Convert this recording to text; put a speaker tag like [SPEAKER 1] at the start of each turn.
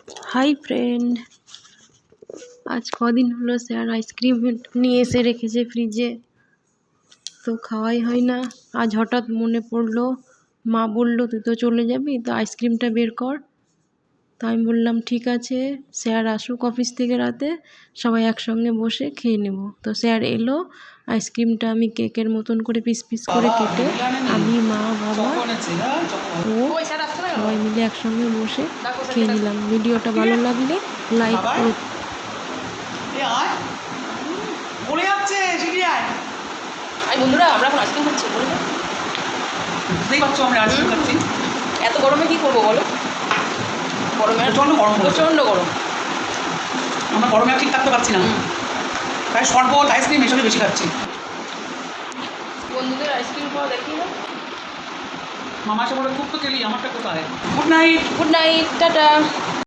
[SPEAKER 1] Hi friend, আজ কদিন হলো স্যার আইসক্রিম নিয়ে এসে রেখেছে ফ্রিজে, তো খাওয়াই হয় না। আজ হঠাৎ মনে পড়লো, মা বলল তুই তো চলে যাবি, তো আইসক্রিমটা বের কর। তো আমি বললাম ঠিক আছে, স্যার আসুক অফিস থেকে রাতে, সবাই একসঙ্গে বসে খেয়ে নেব। তো স্যার এলো, আইসক্রিমটা আমি কেকের মতন করে পিস পিস করে কেটে আমি, মা, বাবা ও সবাই মিলে একসঙ্গে বসে খেয়ে নিলাম। ভিডিওটা ভালো লাগলে লাইক করো।
[SPEAKER 2] বন্ধুরা, আমরা এখন আইসক্রিম খাচ্ছি। বলো,
[SPEAKER 3] বুঝতেই পারছো আমরা আইসক্রিম খাচ্ছি।
[SPEAKER 2] এত গরমে কি করবো বলো? গরমে প্রচণ্ড গরম।
[SPEAKER 3] আমরা গরমে ঠিক থাকতে পারছি না, তাই শরবত আইসক্রিম এসবই বেশি খাচ্ছি।
[SPEAKER 2] বন্ধুদের আইসক্রিম খাওয়া দেখি না।
[SPEAKER 3] মামা এসে বলে খুব তো খেলি, আমারটা কোথায়? Good night.
[SPEAKER 2] Good night, tata.